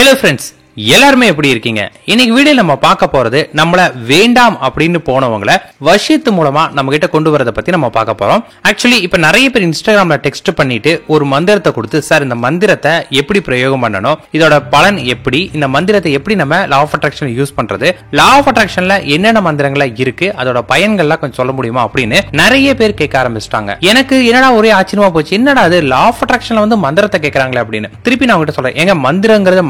Hello friends, எல்லாருமே எப்படி இருக்கீங்க? இன்னைக்கு வீடியோ நம்ம பார்க்க போறது நம்மள வேண்டாம் அப்படின்னு போனவங்கள வசியத்து மூலமா நம்ம கிட்ட கொண்டு வரத பத்தி நம்ம பார்க்க போறோம். ஆக்சுவலி இப்ப நிறைய பேர் இன்ஸ்டாகிராம்ல டெக்ஸ்ட் பண்ணிட்டு ஒரு மந்திரத்தை கொடுத்து சார் இந்த மந்திரத்தை எப்படி பிரயோகம் பண்ணணும், இதோட பலன் எப்படி, இந்த மந்திரத்தை எப்படி நம்ம லா ஆஃப் அட்ராக்ஷன் யூஸ் பண்றது, லா ஆஃப் அட்ராக்ஷன்ல என்னென்ன மந்திரங்களா இருக்கு, அதோட பயன்கள்லாம் கொஞ்சம் சொல்ல முடியுமா அப்படின்னு நிறைய பேர் கேட்க ஆரம்பிச்சிட்டாங்க. எனக்கு என்னடா ஒரே ஆச்சரியமா போச்சு, என்னடா அது லா ஆஃப் அட்ராக்ஷன்ல வந்து மந்திரத்தை கேட்கறாங்களே அப்படின்னு. திருப்பி நான் உங்ககிட்ட சொல்றேன், எங்க மந்திரங்கிறது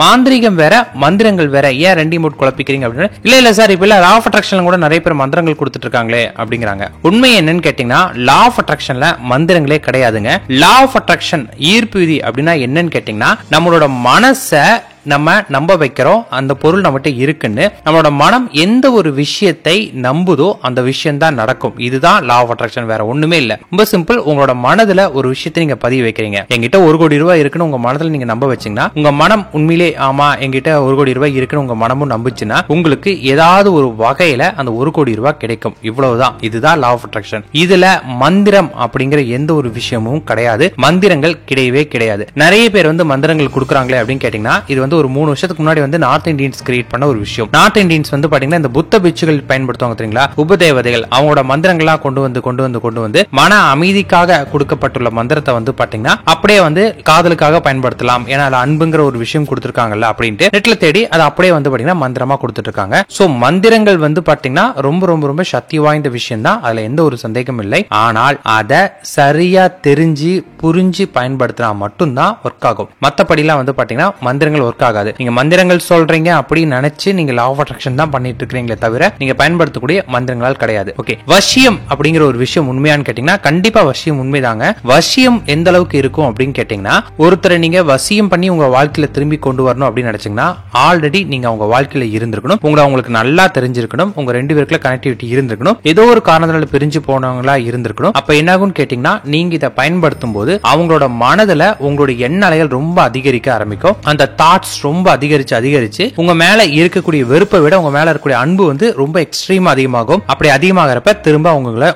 மாந்திரிகம் வேற மந்திரங்கள் வேற, ஏன் ரெண்டையும் மூட் குழப்பிக்கிறீங்க அப்படின்னு. இல்ல சார், இப்ப லா ஆஃப் அட்ராக்ஷன்ல கூட நிறைய பேர் மந்திரங்கள் கொடுத்துட்டு இருக்காங்களே அப்படிங்கிறாங்க. உண்மை என்னன்னு கேட்டீங்கன்னா லா ஆஃப் அட்ராக்ஷன்ல மந்திரங்களே கிடையாதுங்க. லா ஆஃப் அட்ராக்ஷன் ஈர்ப்பு விதி அப்படின்னா என்னன்னு கேட்டீங்கன்னா நம்மளோட மனசை நம்ம நம்ப வைக்கிறோம் அந்த பொருள் நம்மகிட்ட இருக்குன்னு. நம்மளோட மனம் எந்த ஒரு விஷயத்தை நம்புதோ அந்த விஷயம் தான் நடக்கும். இதுதான் லா ஆஃப் அட்ராக்ஷன், வேற ஒண்ணுமே இல்ல. ரொம்ப சிம்பிள். உங்களோட மனதுல ஒரு விஷயத்தை நீங்க பதிவு வைக்கிறீங்க. என்கிட்ட 1 கோடி ரூபாய் இருக்குன்னு உங்க மனதுல நீங்க நம்ப வச்சீங்கன்னா உங்க மனம் உண்மையிலே ஆமா என்கிட்ட 1 கோடி ரூபாய் இருக்குன்னு உங்க மனமும் நம்புச்சுன்னா உங்களுக்கு ஏதாவது ஒரு வகையில அந்த 1 கோடி ரூபாய் கிடைக்கும். இவ்வளவுதான். இதுதான் லா ஆஃப் அட்ராக்ஷன். இதுல மந்திரம் அப்படிங்கிற எந்த ஒரு விஷயமும் கிடையாது. மந்திரங்கள் கிடையவே கிடையாது. நிறைய பேர் வந்து மந்திரங்கள் கொடுக்குறாங்களே அப்படின்னு கேட்டீங்கன்னா இது வந்து ஒரு 3 வருஷத்துக்கு முன்னாடி வந்து நார்த் இந்தியன்ஸ் கிரியேட் பண்ண ஒரு விஷயம். நார்த் இந்தியன்ஸ் வந்து பாத்தீங்கன்னா இந்த புத்த பிட்சுகள் பயன்படுத்துவாங்க தெரியுங்களா, உபதேவதைகள், அவங்களோட மந்திரங்களா கொண்டு வந்து மன அமைதிக்காக கொடுக்கப்பட்டுள்ள மந்திரத்தை வந்து பாத்தீங்கன்னா அப்படியே வந்து காதலுக்காக பயன்படுத்தலாம், ஏன்னா அன்புங்கிற ஒரு விஷயம் கொடுத்திருக்காங்கல்ல அப்படின்ட்டு நெட்ல தேடி அதை அப்படியே வந்து பாத்தீங்கன்னா மந்திரமா கொடுத்துட்டு இருக்காங்க. சோ மந்திரங்கள் வந்து பாத்தீங்கன்னா ரொம்ப ரொம்ப ரொம்ப சக்தி வாய்ந்த விஷயம் தான், அதுல எந்த ஒரு சந்தேகம் இல்லை. ஆனால் அதை சரியா தெரிஞ்சு புரிஞ்சு பயன்படுத்தினா மட்டும்தான் ஒர்க் ஆகும். மத்தபடிலாம் வந்து பாத்தீங்கன்னா மந்திரங்கள் ஒர்க் ஆகாது. நீங்க மந்திரங்கள் சொல்றீங்க அப்படின்னு நினைச்சு நீங்க லா ஆஃப் அட்ராக்ஷன் தான் பண்ணிட்டு இருக்கீங்களே தவிர நீங்க பயன்படுத்தக்கூடிய மந்திரங்களால் கிடையாது. ஓகே, வசியம் அப்படிங்கிற ஒரு விஷயம் உண்மையான்னு கேட்டீங்கன்னா கண்டிப்பா வசியம் உண்மைதாங்க. வசியம் எந்த அளவுக்கு இருக்கும் அப்படின்னு கேட்டீங்கன்னா ஒருத்தரை நீங்க வசியம் பண்ணி உங்க வாழ்க்கையில திரும்பி கொண்டு வரணும் அப்படின்னு நினைச்சீங்கன்னா ஆல்ரெடி நீங்க உங்க வாழ்க்கையில இருந்திருக்கணும், உங்களுக்கு நல்லா தெரிஞ்சிருக்கணும், உங்க 2 பேருக்குள்ள கனெக்டிவிட்டி இருந்திருக்கணும், ஏதோ ஒரு காரணத்தால பிரிஞ்சு போனவங்களா இருந்திருக்கணும். அப்ப என்ன ஆகும்னு கேட்டீங்கன்னா நீங்க இதை பயன்படுத்தும் போது அவங்களோட மனதுல உங்களுடைய எண்ண அலைகள் ரொம்ப அதிகரிக்க ஆரம்பிக்கும். அந்த தாட்ஸ் ரொம்ப அதிகரிச்சு உங்க மேல இருக்கக்கூடிய வெறுப்பை விட உங்க மேல இருக்கக்கூடிய அன்பு வந்து ரொம்ப எக்ஸ்ட்ரீமா அதிகமாகும். அப்படி அதிகமாகறப்ப திரும்ப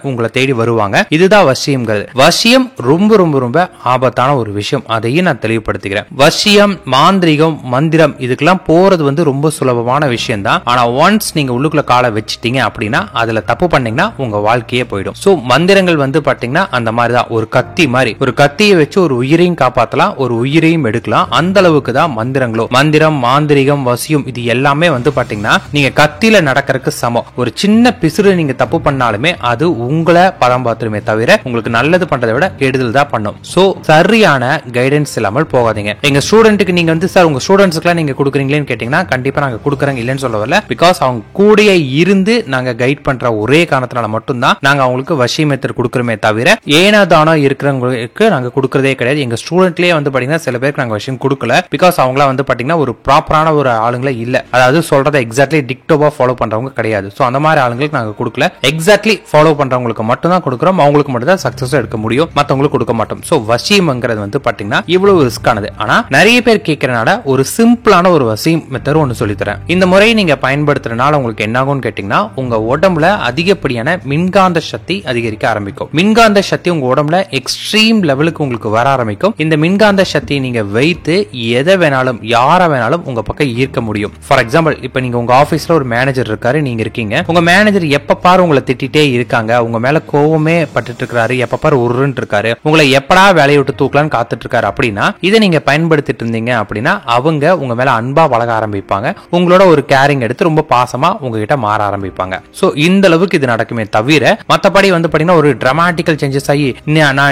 உங்களை தேடி வருவாங்க. இதுதான் வசியம்ங்கிறது. வசியம் ரொம்ப ரொம்ப ரொம்ப ஆபத்தான ஒரு விஷயம், அதையும் நான் தெளிவுபடுத்திக்கிறேன். வசியம், மாந்திரிகம், மந்திரம் இதுக்கெல்லாம் போறது வந்து ரொம்ப சுலபமான விஷயம் தான். ஆனா ஒன்ஸ் நீங்க உள்ளுக்குள்ள காலை வச்சிட்டீங்க அப்படின்னா அதுல தப்பு பண்ணீங்கன்னா உங்க வாழ்க்கையே போயிடும். சோ மந்திரங்கள் வந்து பாத்தீங்கன்னா அந்த மாதிரிதான், ஒரு கத்தி மாதிரி. ஒரு கத்தியை வச்சு ஒரு உயிரையும் காப்பாத்தலாம், ஒரு உயிரையும் எடுக்கலாம். அந்த அளவுக்கு தான் மந்திரங்களோ. மந்திரம், மாந்திரிகம், வசியம் இது எல்லாமே வந்து பாத்தீங்கன்னா நீங்க கத்தியில நடக்கிறதுக்கு சமம். ஒரு சின்ன பிசுறு நீங்க தப்பு பண்ணாலுமே அது உங்களை பதம் பார்த்துருமே தவிர உங்களுக்கு நல்லது பண்றதை விட கெடுதல் தான் பண்ணும். சோ சரியான கைடன்ஸ் இல்லாமல் போகாதீங்க. எங்க ஸ்டூடெண்ட்டுக்கு நீங்க வந்து சார் உங்க ஸ்டூடெண்ட்ஸ்க்குலாம் நீங்க கொடுக்குறீங்களேன்னு கேட்டீங்கன்னா கண்டிப்பா நாங்க கொடுக்குறோம் இல்லைன்னு சொல்ல வரல. பிகாஸ் அவங்க கூடயே இருந்து நாங்க கைட் பண்ற ஒரே காரணத்தினால மட்டும்தான் நாங்க அவங்களுக்கு வசியம் மெத்தட் கொடுக்குறோமே தவிர ஏனாதானோ இருக்கிறவங்களுக்கு நாங்க கொடுக்கறதே கிடையாது. எங்க ஸ்டூடெண்ட்லயே வந்து பாத்தீங்கன்னா சில பேருக்கு நாங்க வசியம் கொடுக்கல. பிகாஸ் அவங்கள வந்து பாத்தீங்கன்னா ஒரு ப்ராப்பரான ஒரு ஆளுங்களே இல்ல, அதாவது சொல்றதை எக்ஸாக்ட்லி டிக்டோவா ஃபாலோ பண்றவங்க கிடையாது. சோ அந்த மாதிரி ஆளுங்களுக்கு நாங்க கொடுக்கல. எக்ஸாக்ட்லி ஃபாலோ பண்றவங்களுக்கு மட்டும் தான் கொடுக்குறோம். அவங்களுக்கு மட்டும் தான் சக்சஸ் எடுக்க முடியும், மத்தவங்களுக்கு கொடுக்க மாட்டோம். சோ வசியம்ங்கிறது வந்து பாத்தீங்கன்னா இவ்வளவு ரிஸ்கானது. ஆனா நிறைய பேர் கேட்கறனால ஒரு சிம்பிளான ஒரு வசியம் மெத்தட் ஒன்னு சொல்லி தரேன். இந்த முறையை நீங்க பயன்படுத்துறதுனால உங்களுக்கு என்ன ஆகும்னு கேட்டீங்கன்னா உங்க உடம்புல அதிகப்படியான மின்காந்த சக்தி அதிகரிக்க ஆரம்பிக்கும். மின்காந்த சக்தி உங்க உடம்புல எக்ஸ்ட்ரீம் லெவலுக்கு உங்களுக்கு வர ஆரம்பிக்கும். இந்த மின்காந்த சக்தியை நீங்க வைத்து எதை வேணாலும் யாரை வேணாலும் உங்க பக்கம் ஈர்க்க முடியும். ஃபார் எக்ஸாம்பிள், இப்ப நீங்க உங்க ஆபீஸ்ல ஒரு மேனேஜர் இருக்காரு, நீங்க இருக்கீங்க. உங்க மேனேஜர் எப்ப பாரு உங்களை திட்டிட்டே இருக்காங்க, உங்க மேல கோவமே பட்டுட்டு இருக்காரு, எப்ப பாரு உருன்னு இருக்காரு, உங்களை எப்படா வேலையை விட்டு தூக்கலான்னு காத்துட்டு இருக்காரு அப்படின்னா இதை நீங்க பயன்படுத்திட்டு இருந்தீங்க அப்படின்னா அவங்க உங்க மேல அன்பா வளர ஆரம்பிப்பாங்க. உங்களோட ஒரு கேரிங் எடுத்து ரொம்ப பாசமா உங்ககிட்ட மாற ஆரம்பிப்பாங்க. சோ இந்த அளவுக்கு இது நடக்குமே தவிர மத்தபடி வந்து பாத்தீங்கன்னா ஒரு டிராமாட்டிக்கல் சேஞ்சஸ் ஆகி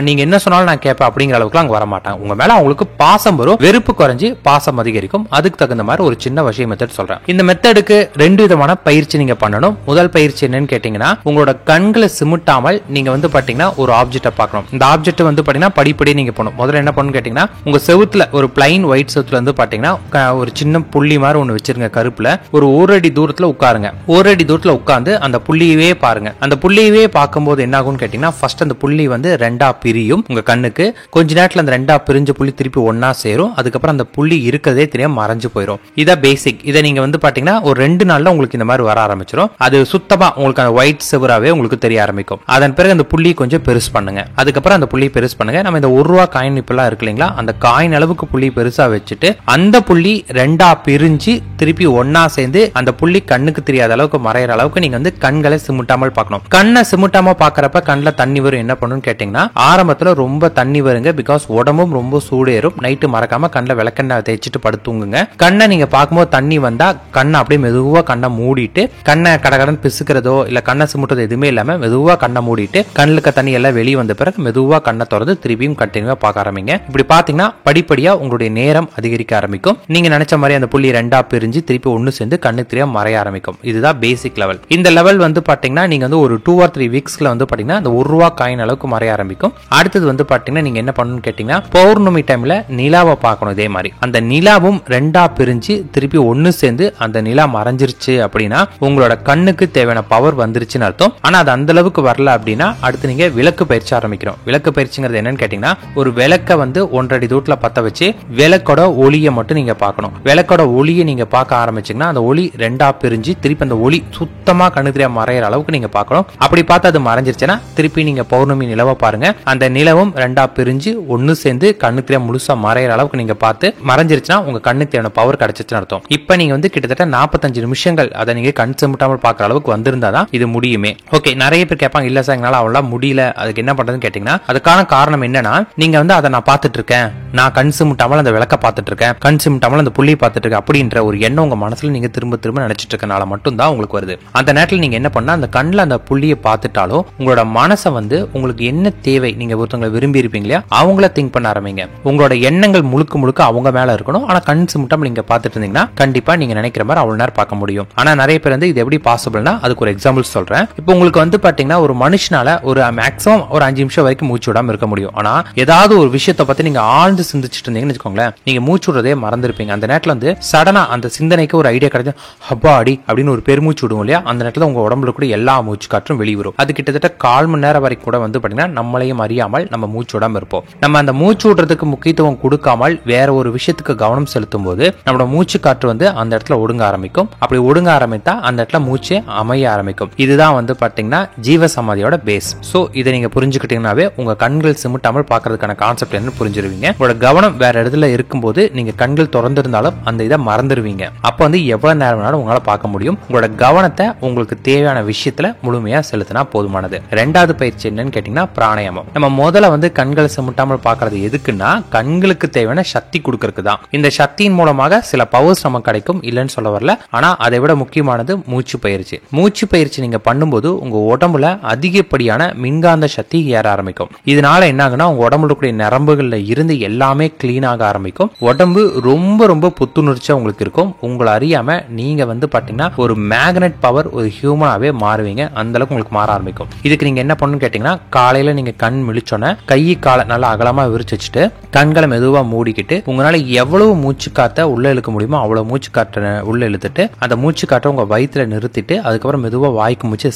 நீங்க என்ன சொன்னாலும் நான் கேட்பேன் அப்படிங்கிற அளவுக்கு அங்க வர மாட்டாங்க. உங்க மேல அவங்களுக்கு பாசம் வரும், வெறுப்பு குறைஞ்சு பாசம் அதிகரிக்கும். அதுக்கு தகுந்த மாதிரி ஒரு சின்ன வசிய மெத்தட் சொல்றேன். இந்த மெத்தடுக்கு 2 விதமான பயிற்சி நீங்க பண்ணணும். முதல் பயிற்சி என்னன்னு கேட்டீங்கன்னா உங்களோட கண்களை சிமிட்டாமல் நீங்க வந்து பாத்தீங்கன்னா ஒரு ஆப்ஜெக்ட பார்க்கணும். இந்த ஆப்ஜெக்ட் வந்து பாத்தீங்கன்னா படிப்படி நீங்க போகணும். முதல்ல என்ன பண்ணணும் கேட்டீங்கன்னா உங்க செவுத்துல ஒரு பிளைன் ஒயிட் செவுத்துல வந்து பாத்தீங்கன்னா ஒரு சின்ன புள்ளி மாதிரி ஒன்னு வச்சிருங்க கருப்புல. ஒரு 1 அடி தூரத்துல உட்காருங்க. 1 அடி தூரத்துல உட்கார்ந்து அந்த புள்ளியவே பாருங்க. அந்த புள்ளியவே பார்க்கும்போது என்ன ஆகும்னு கேட்டீங்கன்னா ஃபர்ஸ்ட் அந்த புள்ளி வந்து 2 பிரியும் உங்க கண்ணுக்கு. கொஞ்ச நேரத்துல அந்த 2 பிரிஞ்ச புள்ளி திருப்பி ஒன்னா சேரும். அதுக்கப்புறம் அந்த புள்ளி இருக்கிறதே தெரியாம மறைஞ்சு போயிடும். இத பேசிக். இதை நீங்க வந்து பாத்தீங்கன்னா ஒரு 2 நாள்ல உங்களுக்கு இந்த மாதிரி வர ஆரம்பிச்சிடும். அது சுத்தமா உங்களுக்கு அந்த ஒயிட் சிவராவே உங்களுக்கு தெரிய ஆரம்பிக்கும். அதன் பிறகு அந்த புள்ளி கொஞ்சம் பெருசு பண்ணுங்க. அதுக்கப்புறம் அந்த புள்ளி பெருசு பண்ணுங்க. நம்ம இந்த 1 ரூபா காயின் இப்பெல்லாம் இருக்கு இல்லைங்களா, அந்த காயின் அளவுக்கு புள்ளி பெருசா வச்சுட்டு அந்த புள்ளி 2ஆ பிரிஞ்சு திருப்பி ஒன்னா சேர்ந்து அந்த புள்ளி கண்ணுக்கு தெரியாத அளவுக்கு மறையிற அளவுக்கு நீங்க வந்து கண்களை சிமிட்டாமல் பார்க்கணும். கண்ணை சிமிட்டாம பாக்குறப்ப கண்ணுல தண்ணி வரும். என்ன பண்ணணும்னு கேட்டீங்கன்னா, ஆரம்பத்துல ரொம்ப தண்ணி வருங்க. பிகாஸ் உடம்பும் ரொம்ப சூடேறும். நைட்டு மறக்காம கண்ணில் விளக்கெண்ணெய் தேய்ச்சிட்டு படுத்துங்க. கண்ணை நீங்க பார்க்கும்போது தண்ணி வந்தா கண்ணை அப்படியே மெதுவா கண்ணை மூடிட்டு, கண்ணை கடகடன் பிசுக்கிறதோ இல்ல கண்ணை சிமிட்டதோ எதுவுமே இல்லாம மெதுவா கண்ணை மூடிட்டு கண்ணுக்கு தண்ணி எல்லாம் வெளியே வந்த பிறகு மெதுவா கண்ணை திறந்து திருப்பியும் கண்டினியூவா பார்க்க ஆரம்பிங்க. இப்படி பாத்தீங்கன்னா படிப்படியா உங்களுடைய நேரம் அதிகரிக்க ஆரம்பிக்கும். நீங்க நினைச்ச மாதிரி அந்த புள்ளி 2ஆ பிரிஞ்சு திருப்பி ஒன்னு சேர்ந்து கண்ணு தெரியாம மறைய ஆரம்பிக்கும். இதுதான் பேசிக் லெவல். இந்த லெவல் வந்து பாத்தீங்கன்னா நீங்க வந்து ஒரு 2 or 3 வீக்ஸ்ல வந்து பாத்தீங்கன்னா அந்த 1 ரூபா காயின் அளவுக்கு மறைய ஆரம்பிக்கும். அடுத்தது வந்து பாத்தீங்கன்னா நீங்க என்ன பண்ணணும்னு கேட்டீங்கன்னா, பௌர்ணமி டைம்ல நிலாவை பார்க்கணும். இதே மாதிரி அந்த நிலாவும் 2ஆ பிரிஞ்சு திருப்பி ஒன்னு சேர்ந்து அந்த நிலா மறைஞ்சிருச்சு அப்படின்னா உங்களோட கண்ணுக்கு தேவையான பவர் வந்துருச்சுன்னு அர்த்தம். ஆனா அது அந்த அளவுக்கு வரல அப்படின்னா அடுத்து நீங்க விளக்கு பயிற்சி ஆரம்பிக்கிறோம். விளக்கு பயிற்சிங்கிறது என்னன்னு கேட்டீங்கன்னா, ஒரு விளக்க வந்து 1.5 அடி தூரத்துல பத்த வச்சு விளக்கோட ஒளியை மட்டும் நீங்க பார்க்கணும். விளக்கோட ஒளியை நீங்க பார்க்க ஆரம்பிச்சீங்கன்னா அந்த ஒளி 2ஆ பிரிஞ்சு திருப்பி அந்த ஒளி சுத்தமா கண்ணு தெரியாம மறையிற அளவுக்கு நீங்க பார்க்கணும். அப்படி பார்த்து அது மறைஞ்சிருச்சுன்னா திருப்பி நீங்க பௌர்ணமி நிலவை பாருங்க. அந்த நிலவும் 2ஆ பிரிஞ்சு ஒன்னு சேர்ந்து கண்ணு தெரியாம முழுசா மறையிற அளவுக்கு நீங்க பார்த்து மறைஞ்சிருச்சுன்னா உங்க கண்ணு தேவையான பவர் கிடைச்சிச்சுன்னு அர்த்தம். இப்ப நீங்க வந்து கிட்டத்தட்ட 45 நிமிஷங்கள் அதை நீங்க கண் சிமிட்டாமல் பார்க்குற அளவுக்கு வந்திருந்தாதான் இது முடியுமே. ஓகே, நிறைய பேர் கேட்பாங்க, இல்ல சார் எங்களால அவ்வளவு முடியல, அதுக்கு என்ன பண்றதுன்னு கேட்டீங்கன்னா, அதுக்கான காரணம் என்னன்னா, நீங்க வந்து அதை நான் பார்த்துட்டு இருக்கேன், நான் கண் சிமிட்டாமல் அந்த விளக்க பார்த்துட்டு இருக்கேன், கண் சிமிட்டாமல் அந்த புள்ளி பார்த்துட்டு இருக்கேன் அப்படின்ற ஒரு எண்ணம் உங்க மனசுல நீங்க திரும்ப திரும்ப நினைச்சிட்டு இருக்கனால மட்டும்தான் உங்களுக்கு வருது. அந்த நேரத்தில் நீங்க என்ன பண்ணா, அந்த கண்ணில் அந்த புள்ளியை பார்த்துட்டாலும் உங்களோட மனசை வந்து உங்களுக்கு என்ன தேவை, நீங்க ஒருத்தவங்களை விரும்பி இருப்பீங்க இல்லையா, அவங்கள திங்க் பண்ண ஆரம்பிங்க. உங்களோட எண்ணங்கள் முழுக்க முழுக்க அவங்க மேல இருக்கணும். ஆனா கண் சிமிட்டாமல் நீங்க பார்த்துட்டு இருந்தீங்கன்னா கண்டிப்பா நீங்க நினைக்கிற மாதிரி அவ்வளவு நேரம் பார்க்க முடியும். ஆனா நிறைய பேர் வந்து இது எப்படி பாசிபிள்னா, அதுக்கு ஒரு எக்ஸாம்பிள் சொல்றேன். இப்போ உங்களுக்கு வந்து பாத்தீங்கன்னா ஒரு மனுஷனால ஒரு மேக்ஸிமம் ஒரு 5 நிமிஷம் வரைக்கும் மூச்சு விடாம இருக்க முடியும். ஆனா ஏதாவது ஒரு விஷயத்தை பத்தி நீங்க ஆழ்ந்து சிந்திச்சுட்டு இருந்தீங்கன்னு வச்சுக்கோங்களேன், நீங்க மூச்சு விடுறதே மறந்துருப்பீங்க. அந்த நேரத்துல வந்து சடனா அந்த சிந்தனைக்கு ஒரு ஐடியா கிடைச்சு ஹப்பா அடி அப்படின்னு ஒரு பெருமூச்சு விடுவோம் இல்லையா, அந்த நேரத்துல உங்க உடம்புல கூட எல்லா மூச்சு காற்றும் வெளிவரும். அது கிட்டத்தட்ட 1/4 மணி நேரம் வரைக்கும் கூட வந்து பாத்தீங்கன்னா நம்மளையும் அறியாமல் நம்ம மூச்சு விடாம இருப்போம். நம்ம அந்த மூச்சு விடுறதுக்கு முக்கியத்துவம் கொடுக்காமல் வேற ஒரு விஷயத்துக்கு கவனம் செலுத்தும் போது நம்மளோட மூச்சு காற்று வந்து அந்த இடத்துல ஒடுங்க ஆரம்பிக்கும். அப்படி ஒடுங்க ஆரம்பித்தா அந்த இடத்துல மூச்சு அமைய ஆரம்பிக்கும். இதுதான் வந்து பாத்தீங்கன்னா ஜீவ சமாதியோட பேஸ். சோ இதை நீங்க புரிஞ்சுக்கிட்டீங்கன்னாவே உங்க கண்கள் சிமிட்டாமல் பாக்குறதுக்கான கான்செப்ட் என்ன புரிஞ்சிருவீங்க. உங்களோட கவனம் வேற இடத்துல இருக்கும்போது நீங்க கண்கள் திறந்திருந்தாலும் அந்த இதை மறந்துடுவீங்க. அப்ப வந்து எவ்வளவு நேரம் வேணாலும் உங்களால பார்க்க முடியும். உங்களோட கவனத்தை உங்களுக்கு தேவையான விஷயத்துல முழுமையா செலுத்தினா போதுமானது. 2வது பயிற்சி என்னன்னு கேட்டீங்கன்னா பிராணாயாமம். நம்ம முதல்ல வந்து கண்களை சிமிட்டாமல் பாக்குறது எதுக்குன்னா, கண்களுக்கு தேவையான சக்தி கொடுக்கறதுக்கு தான். இந்த சக்தியின் மூலமாக சில பவர்ஸ் நமக்கு கிடைக்கும், இல்லைன்னு சொல்ல வரல. ஆனா அதை விட முக்கியமானது மூச்சு பயிற்சி. மூச்சு பயிற்சி நீங்க பண்ணும்போது உங்க உடம்புல அதிகப்படியான மின்காந்த சக்தி ஏற ஆரம்பிக்கும். இதனால என்ன ஆகுனா, உங்க உடம்புல கூடிய நரம்புகள்ல இருந்து எல்லாமே கிளீன் ஆக ஆரம்பிக்கும். உடம்பு ரொம்ப ரொம்ப புத்துணர்ச்சியா உங்களுக்கு இருக்கும். உங்களை அறியாம நீங்க வந்து பாத்தீங்கன்னா ஒரு மேக்னெட் பவர் ஒரு ஹியூமனாவே மாறுவீங்க. அந்த அளவுக்கு உங்களுக்கு மாற ஆரம்பிக்கும். இதுக்கு நீங்க என்ன பண்ணணும்னு கேட்டீங்கன்னா, காலையில நீங்க கண் முழிச்சோன்னே கை காலை நல்லா அகலமா விரிச்சு வச்சுட்டு கண்களை மெதுவா மூடிக்கிட்டு உங்களால எவ்வளவு மூச்சு காத்த உள்ள இழுக்க முடியுமோ அவ்வளவு மூச்சு காற்ற உள்ள இழுத்துட்டு அந்த மூச்சு காற்ற உங்க வயிற்றுல நிறுத்திட்டு அதுக்கப்புறம் மெதுவா வாய்க்கு மூச்சு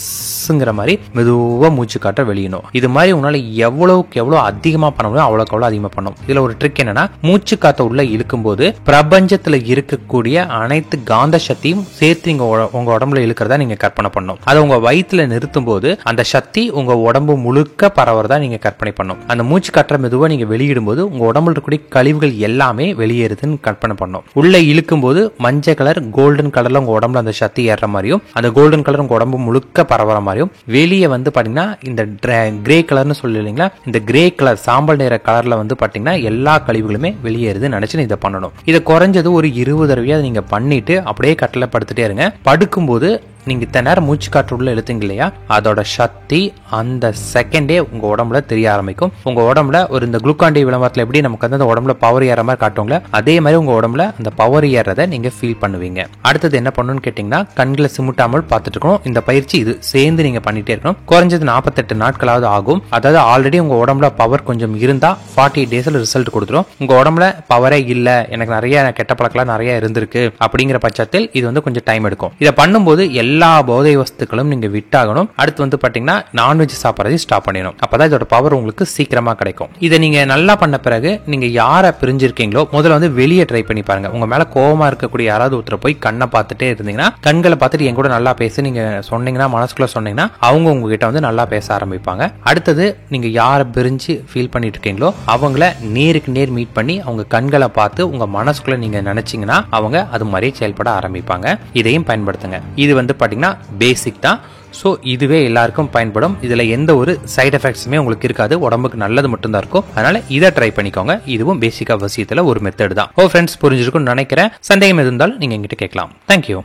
ங்கிற மாதிரி மெதுவா மூச்சு காற்ற வெளியணும். இது மாதிரி உங்களால எவ்வளவுக்கு எவ்வளவு அதிகமா பண்ண முடியும் அவ்வளவுக்கு எவ்வளவு அதிகமா பண்ணும். இதுல ஒரு ட்ரிக் என்னன்னா, மூச்சு காத்த உள்ள இழுக்கும் போது பிரபஞ்சத்துல இருக்கக்கூடிய அனைத்து காந்த சக்தியும் சேர்த்து நீங்க உங்க உடம்புல இழுக்கிறதா நீங்க கற்பனை பண்ணும். அதை உங்க வயிற்றுல நிறுத்தும் போது அந்த சக்தி உங்க உடம்பு முழுக்க பரவறதா நீங்க கற்பனை பண்ணும். அந்த மூச்சு காற்ற மெதுவா நீங்க வெளியிடும் போது உங்க உடம்புல இருக்கக்கூடிய கழிவுகள் எல்லாமே வெளியேறுதுன்னு கற்பனை பண்ணும். உள்ள இழுக்கும் போது மஞ்சள் கலர் கோல்டன் கலர்ல உங்க உடம்புல அந்த சக்தி ஏற மாதிரியும் அந்த கோல்டன் கலர் உங்க உடம்பு முழுக்க பரவற மாதிரியும், வெளியே வந்து பாத்தீங்கன்னா இந்த கிரே கலர்னு சொல்லுவீங்களா, இந்த கிரே கலர் சாம்பல் நிற கலர்ல வந்து பாத்தீங்கன்னா எல்லா கழிவுகளுமே வெளியேறுதுன்னு நினைச்சு இதை பண்ணணும். இதை குறைஞ்சது ஒரு 20 தடவையா நீங்க பண்ணிட்டு அப்படியே கட்டில படுத்துட்டே இருங்க. படுக்கும்போது நீங்க இத்தனை நேரம் மூச்சு காற்று உள்ள இழுத்தீங்க இல்லையா, அதோட சக்தி அந்த செகண்டே உங்க உடம்புல தெரிய ஆரம்பிக்கும். உங்க உடம்புல ஒரு இந்த குளுக்கான் டி விளம்பரத்துல எப்படி நமக்கு வந்து அந்த உடம்புல பவர் ஏற மாதிரி காட்டுவாங்களே, அதே மாதிரி உங்க உடம்புல அந்த பவர் ஏறதை நீங்க ஃபீல் பண்ணுவீங்க. அடுத்தது என்ன பண்ணணும்னு கேட்டீங்கன்னா, கண்களை சிமிட்டாமல் பார்த்துட்டு இருக்கணும். இந்த பயிற்சி இது சேர்ந்து நீங்க பண்ணிட்டே இருக்கணும். குறைஞ்சது 48 நாட்களாவது ஆகும். அதாவது ஆல்ரெடி உங்க உடம்புல பவர் கொஞ்சம் இருந்தா 48 டேஸ்ல ரிசல்ட் கொடுத்துரும். உங்க உடம்புல பவரே இல்ல, எனக்கு நிறைய கெட்ட பழக்கம் நிறைய இருந்திருக்கு அப்படிங்கிற பட்சத்தில் இது வந்து கொஞ்சம் டைம் எடுக்கும். இதை பண்ணும்போது எல்லா போதை வஸ்துக்களும் நீங்க விட்டாகணும். அடுத்து வந்து பாத்தீங்கன்னா நான்வெஜ் சாப்பிட்றதை ஸ்டாப் பண்ணிடணும். அப்பதான் இதோட பவர் உங்களுக்கு சீக்கிரமா கிடைக்கும். இதை நீங்க நல்லா பண்ண பிறகு நீங்க யாரை பிரிஞ்சிருக்கீங்களோ முதல்ல வந்து வெளியே ட்ரை பண்ணி பாருங்க. உங்க மேல கோவமா இருக்கக்கூடிய யாராவது ஒருத்தர் போய் கண்ணை பார்த்துட்டே இருந்தீங்கன்னா, கண்களை பார்த்துட்டு என் கூட நல்லா பேச நீங்க சொன்னீங்கன்னா, மனசுக்குள்ள சொன்னீங்கன்னா அவங்க உங்ககிட்ட வந்து நல்லா பேச ஆரம்பிப்பாங்க. அடுத்தது நீங்க யாரை பிரிஞ்சு ஃபீல் பண்ணிட்டு இருக்கீங்களோ அவங்கள நேருக்கு நேர் மீட் பண்ணி அவங்க கண்களை பார்த்து உங்க மனசுக்குள்ள நீங்க நினைச்சீங்கன்னா அவங்க அது மாதிரியே செயல்பட ஆரம்பிப்பாங்க. இதையும் பயன்படுத்துங்க. இது வந்து பாத்தீங்கன்னா பேசிக் தான். ஸோ இதுவே எல்லாருக்கும் பயன்படும். இதுல எந்த ஒரு சைட் எஃபெக்ட்ஸுமே உங்களுக்கு இருக்காது. உடம்புக்கு நல்லது மட்டும்தான் இருக்கும். அதனால இதை ட்ரை பண்ணிக்கோங்க. இதுவும் பேசிக்கா விஷயத்துல ஒரு மெத்தட் தான். ஃப்ரெண்ட்ஸ் புரிஞ்சிருக்கும்னு நினைக்கிறேன். சந்தேகம் எது இருந்தாலும் நீங்க எங்கிட்ட கேட்கலாம். தேங்க்யூ.